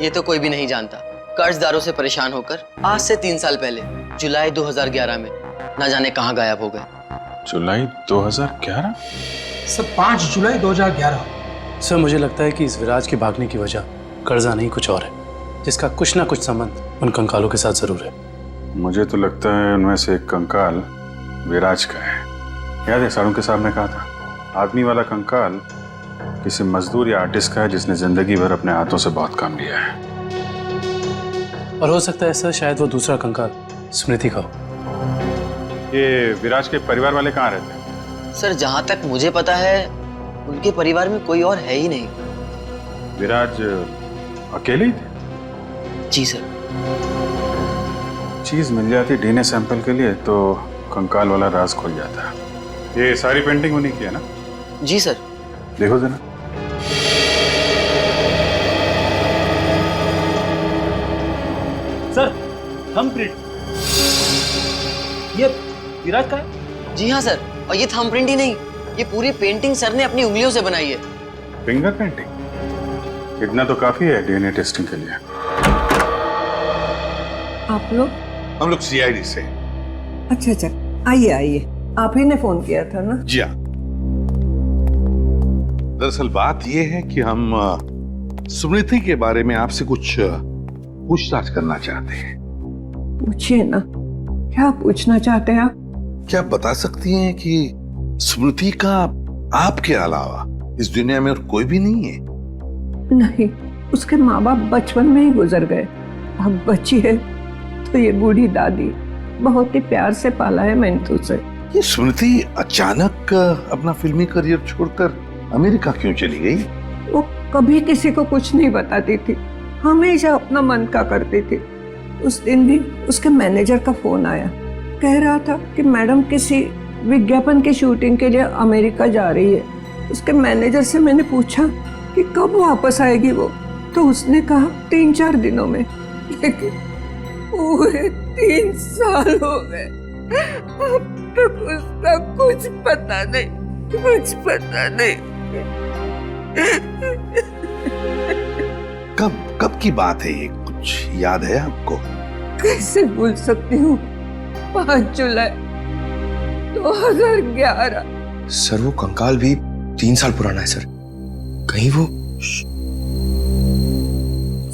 ये तो कोई भी नहीं जानता। कर्जदारों से परेशान होकर आज से 3 साल पहले जुलाई 2011 में न जाने कहाँ गायब हो गए। जुलाई 2011? सर, 5 जुलाई 2011। सर, मुझे लगता है कि इस विराज के भागने की वजह कर्जा नहीं कुछ और है, जिसका कुछ ना कुछ संबंध उन कंकालों के साथ जरूर है। मुझे तो लगता है उनमें से एक कंकाल विराज का है। याद है सारुण के साहब ने कहा था आदमी वाला कंकाल किसी मजदूर या आर्टिस्ट का है जिसने जिंदगी भर अपने हाथों से बहुत काम लिया है। और हो सकता है सर शायद वो दूसरा कंकाल स्मृति का हो। ये विराज के परिवार वाले कहाँ रहते हैं? सर जहां तक मुझे पता है उनके परिवार में कोई और है ही नहीं। विराज अकेले ही थे? जी सर। चीज मिल जाती डीएनए सैंपल के लिए तो कंकाल वाला राज खुल जाता। ये सारी पेंटिंग उन्हीं की है ना? जी सर। देखो जरा। सर थंबप्रिंट ये विराज का है? जी हाँ सर, और ये थंबप्रिंट ही नहीं, ये पूरी पेंटिंग सर ने अपनी उंगलियों से बनाई है। Finger painting? इतना तो काफी है डीएनए टेस्टिंग के लिए। आप लोग? हम लोग सीआईडी से। अच्छा अच्छा, आइए आइए, आप ही ने फोन किया था ना? जी हाँ। दरअसल बात यह है कि हम स्मृति के बारे में आपसे कुछ पूछताछ करना चाहते हैं। पूछिए ना, क्या पूछना चाहते हैं आप? क्या आप बता सकती हैं कि स्मृति का आपके अलावा इस दुनिया में और कोई भी नहीं है? नहीं, उसके माँ बाप बचपन में ही गुजर गए। अब बची है तो ये बूढ़ी दादी, बहुत ही प्यार से पाला है मैंने उसे। ये स्मृति अचानक अपना फिल्मी करियर छोड़कर अमेरिका क्यों चली गई? वो कभी किसी को कुछ नहीं बताती थी, हमेशा अपना मन का करती थी। उस दिन भी उसके मैनेजर का फोन आया, कह रहा था कि मैडम किसी विज्ञापन की शूटिंग के लिए अमेरिका जा रही है। उसके मैनेजर से मैंने पूछा कि कब वापस आएगी वो, तो उसने कहा 3-4 दिनों में। लेकिन पूरे 3 साल हो गए, अब तक उसका कुछ पता नहीं, कुछ पता नहीं। कब की बात है ये, कुछ याद है आपको? कैसे भूल सकती हूँ, 5 जुलाई 2011। सर वो कंकाल भी 3 साल पुराना है सर, कहीं वो।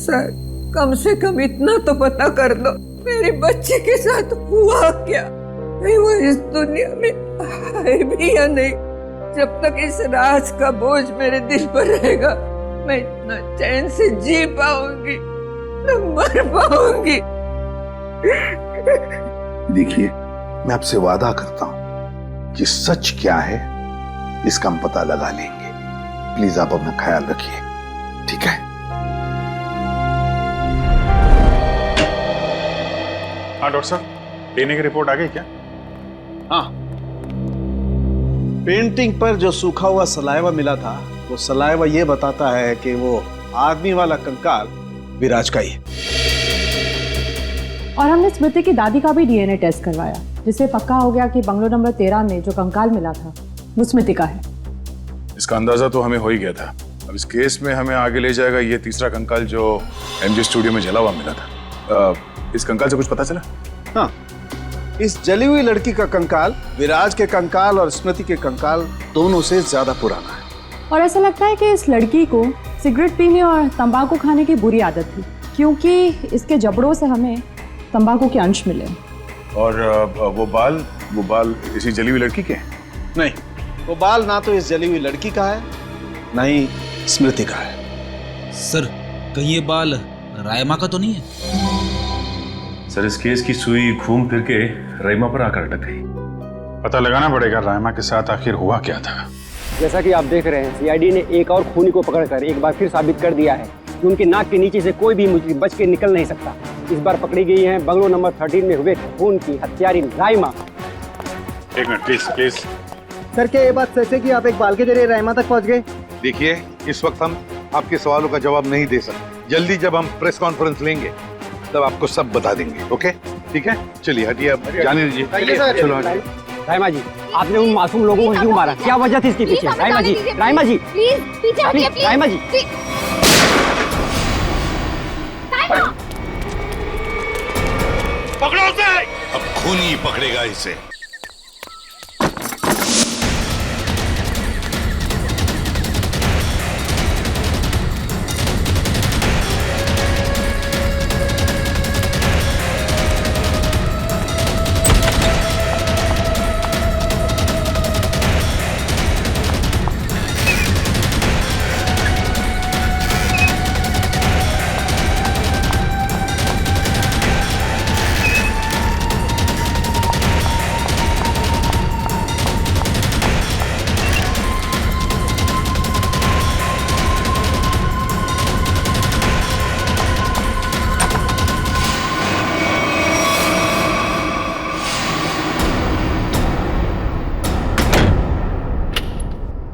सर कम से कम इतना तो पता कर दो, मेरी बच्ची के साथ हुआ क्या? कहीं वो इस दुनिया में है भी या नहीं? जब तक इस राज का बोझ मेरे दिल पर रहेगा, मैं इतना चैन से जी पाऊंगी न मर पाऊंगी। देखिए, मैं आपसे वादा करता हूं कि सच क्या है इसका हम पता लगा लेंगे। प्लीज आप अपना ख्याल रखिए, ठीक है? हाँ डॉक्टर साहब, डीएनए की रिपोर्ट आ गई क्या? हाँ, पेंटिंग पर जो सूखा हुआ सलाइवा मिला था, वो सलाइवा ये बताता है कि वो आदमी वाला कंकाल विराज का ही है। और हमने स्मृति की दादी का भी डीएनए टेस्ट करवाया, जिससे पक्का हो गया कि बंगलो नंबर 13 में जो कंकाल मिला था वो स्मृति का है। इसका अंदाजा तो हमें हो ही गया था। अब इस केस में हमें आगे ले जाएगा ये तीसरा कंकाल जो एमजे स्टूडियो में जला हुआ मिला था। इस कंकाल से कुछ पता चला? हाँ, इस जली हुई लड़की का कंकाल विराज के कंकाल और स्मृति के कंकाल दोनों से ज्यादा पुराना है। और ऐसा लगता है कि इस लड़की को सिगरेट पीने और तंबाकू खाने की बुरी आदत थी, क्योंकि इसके जबड़ों से हमें तंबाकू के अंश मिले। और वो बाल इसी जली हुई लड़की के? नहीं, वो बाल ना तो इस जली हुई लड़की का है, ना ही स्मृति का है। सर कहीं ये बाल रायमा का तो नहीं है? सर इस केस की सुई घूम फिर के रायमा पर आकर अटक गई। पता लगाना पड़ेगा रायमा के साथ आखिर हुआ क्या था। जैसा कि आप देख रहे हैं, सीआईडी ने एक और खूनी को पकड़कर एक बार फिर साबित कर दिया है कि उनके नाक के नीचे से कोई भी मुजरिम बच के निकल नहीं सकता। इस बार पकड़ी गई है बंगलो नंबर 13 में हुए खून की हत्यारी रायमा। एक मिनट प्लीज। सर क्या ये बात सच है कि आप एक बाल के जरिए रायमा तक पहुंच गए? देखिए, इस वक्त हम आपके सवालों का जवाब नहीं दे सकते। जल्दी जब हम प्रेस कॉन्फ्रेंस लेंगे तब आपको सब बता देंगे। ओके, ठीक है? चलिए हटिए, अब जाने दीजिए। चलो हटिए। रायमा जी, आपने उन मासूम लोगों को क्यों मारा? क्या वजह थी इसके पीछे? रायमा जी, रायमा जी, प्लीज पीछे हटिए, प्लीज। रायमा जी, पकड़ो उसे। अब खूनी पकड़ेगा इसे।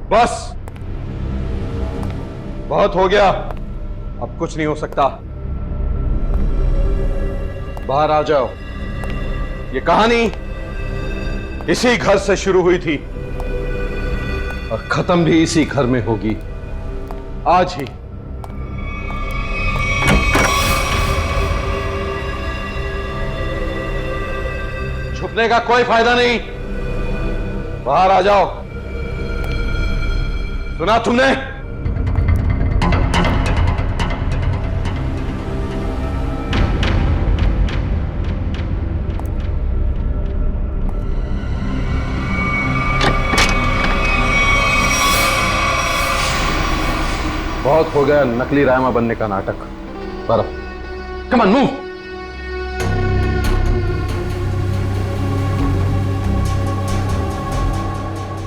बस, बहुत हो गया। अब कुछ नहीं हो सकता। बाहर आ जाओ। ये कहानी इसी घर से शुरू हुई थी और खत्म भी इसी घर में होगी, आज ही। छुपने का कोई फायदा नहीं, बाहर आ जाओ। सुना तुमने? बहुत हो गया नकली रायमा बनने का नाटक। बराबर, कम ऑन मूव।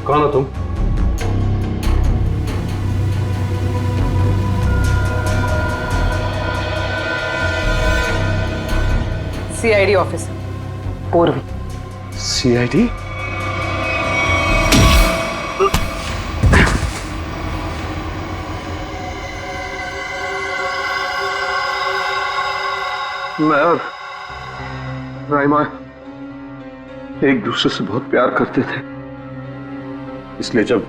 कौन हो तुम? सीआईडी ऑफिसर पूर्वी। सीआईडी? मैं और राइमा एक दूसरे से बहुत प्यार करते थे, इसलिए जब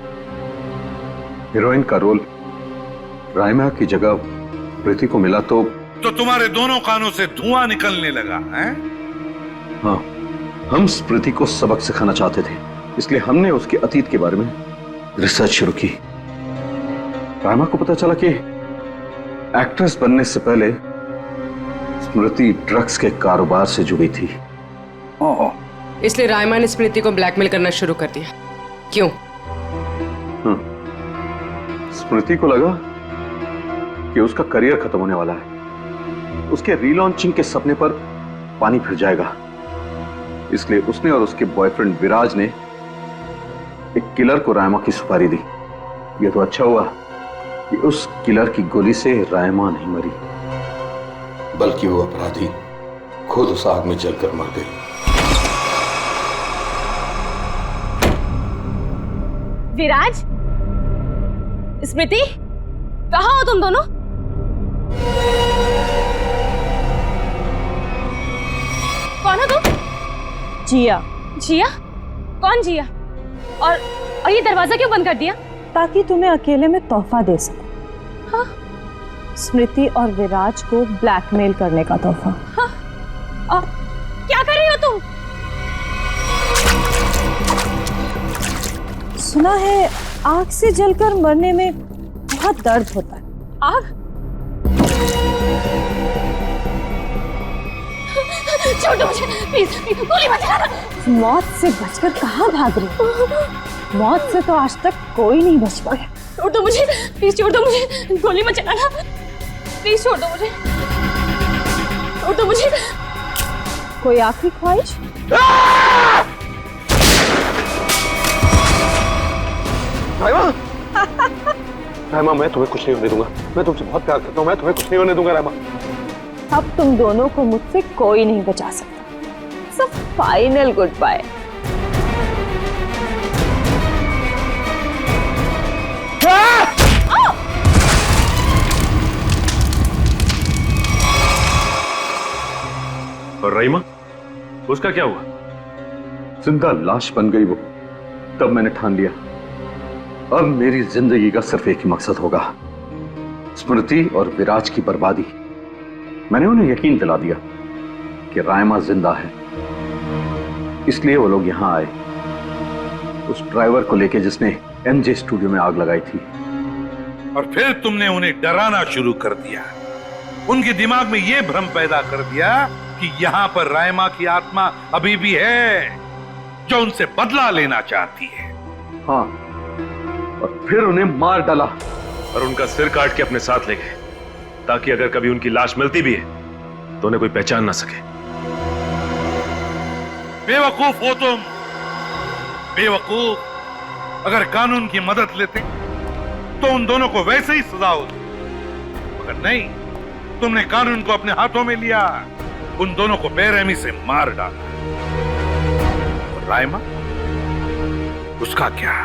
हीरोइन का रोल राइमा की जगह प्रीति को मिला तो तुम्हारे दोनों कानों से धुआं निकलने लगा है? हाँ, हम स्मृति को सबक सिखाना चाहते थे, इसलिए हमने उसके अतीत के बारे में रिसर्च शुरू की। राइमा को पता चला कि एक्ट्रेस बनने से पहले स्मृति ड्रग्स के कारोबार से जुड़ी थी। इसलिए रायमा ने स्मृति को ब्लैकमेल करना शुरू कर दिया। क्यों? स्मृति को लगा कि उसका करियर खत्म होने वाला है, उसके रीलॉन्चिंग के सपने पर पानी फिर जाएगा, इसलिए उसने और उसके बॉयफ्रेंड विराज ने एक किलर को रायमा की सुपारी दी। यह तो अच्छा हुआ कि उस किलर की गोली से रायमा नहीं मरी, बल्कि वो अपराधी खुद उस आग में जलकर मर गई। विराज, स्मृति, कहाँ हो तुम दोनों? कौन हो तुम? जिया। जिया? कौन जिया? और ये दरवाजा क्यों बंद कर दिया? ताकि तुम्हें अकेले में तोहफा दे सकूं। हाँ? स्मृति और विराज को ब्लैकमेल करने का तोहफा। हाँ? क्या कर रही हो तुम? सुना है आग से जलकर मरने में बहुत दर्द होता है। आग? छोड़ दो मुझे, प्लीज, गोली मत चलाना। मौत से बचकर कहाँ भाग रही हो? मौत से तो आज तक कोई नहीं बच पाया। छोड़ दो मुझे, प्लीज छोड़ दो मुझे, गोली मत चलाना, प्लीज छोड़ दो मुझे, छोड़ दो मुझे। कोई आखिरी ख्वाहिश? रायमा, रायमा, मैं तुम्हें कुछ नहीं होने दूंगा। मैं तुमसे बहुत प्यार करता हूँ, मैं तुम्हें कुछ नहीं होने दूंगा रायमा। अब तुम दोनों को मुझसे कोई नहीं बचा सकता। सब फाइनल गुड बाय। और रहीमा, उसका क्या हुआ? जिंदा लाश बन गई वो। तब मैंने ठान लिया, अब मेरी जिंदगी का सिर्फ एक ही मकसद होगा, स्मृति और विराज की बर्बादी। मैंने उन्हें यकीन दिला दिया कि रायमा जिंदा है, इसलिए वो लोग यहां आए, उस ड्राइवर को लेके जिसने एमजे स्टूडियो में आग लगाई थी। और फिर तुमने उन्हें डराना शुरू कर दिया, उनके दिमाग में यह भ्रम पैदा कर दिया कि यहां पर रायमा की आत्मा अभी भी है, जो उनसे बदला लेना चाहती है। हाँ, और फिर उन्हें मार डाला और उनका सिर काट के अपने साथ ले गए, ताकि अगर कभी उनकी लाश मिलती भी है तो उन्हें कोई पहचान ना सके। बेवकूफ हो तुम, बेवकूफ। अगर कानून की मदद लेते तो उन दोनों को वैसे ही सजा होती, मगर नहीं, तुमने कानून को अपने हाथों में लिया, उन दोनों को बेरहमी से मार डाला। और रायमा, उसका क्या?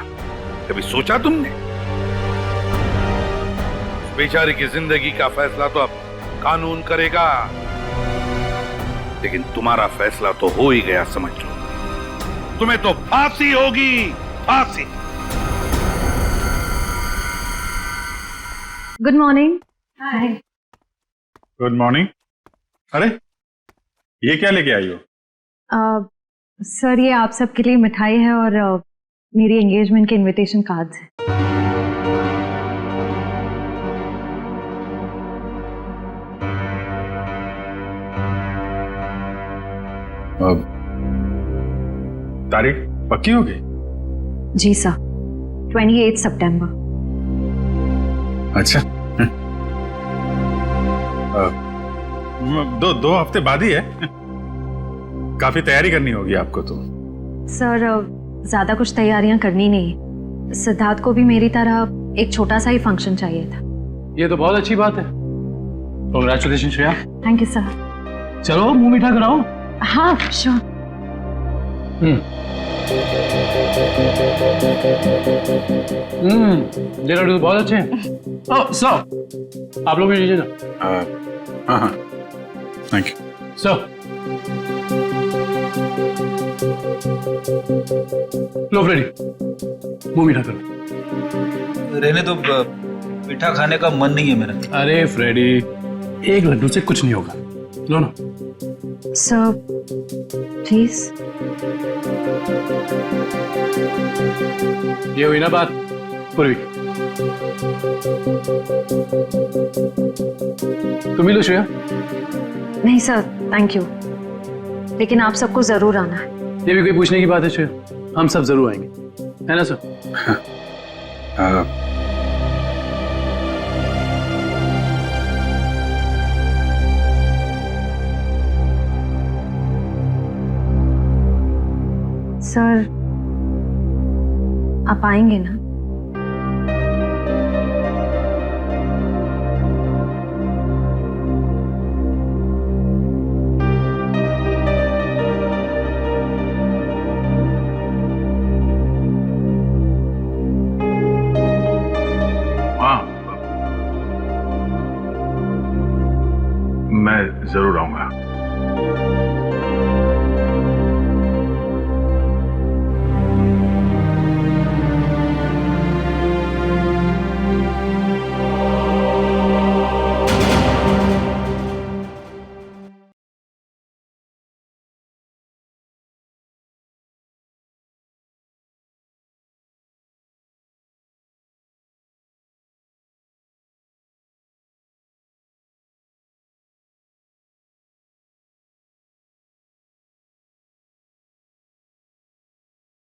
कभी सोचा तुमने? बेचारे की जिंदगी का फैसला तो अब कानून करेगा, लेकिन तुम्हारा फैसला तो हो ही गया, समझ लो। तुम्हें तो फांसी होगी, फांसी। Good morning. Hi. Good morning. अरे ये क्या लेके आई हो? सर ये आप सबके लिए मिठाई है और मेरी एंगेजमेंट के इनविटेशन कार्ड्स हैं। तारीख पक्की हो गई? जी सर, 28 सितंबर। अच्छा दो हफ्ते बाद ही है। काफी तैयारी करनी होगी आपको तो। सर ज्यादा कुछ तैयारियां करनी नहीं, सिद्धार्थ को भी मेरी तरह एक छोटा सा ही फंक्शन चाहिए था। ये तो बहुत अच्छी बात है। Congratulation Shreya. Thank you sir. चलो मुंह मीठा कराओ। हाँ श्योर। ये लड्डू तो बहुत अच्छे हैं। सर आप लोग भी लीजिए ना। हाँ थैंक यू सर। लो फ्रेडी मुंह मीठा करो। रहने तो मीठा खाने का मन नहीं है मेरा। अरे फ्रेडी एक लड्डू से कुछ नहीं होगा, लो ना। Sir please. ये हुई ना बात पूर्वी। तुम ही लो श्रेया। नहीं सर थैंक यू, लेकिन आप सबको जरूर आना है। ये भी कोई पूछने की बात है श्रेया? हम सब जरूर आएंगे, है ना सर? सर आप आएंगे ना? मैं जरूर आऊंगा।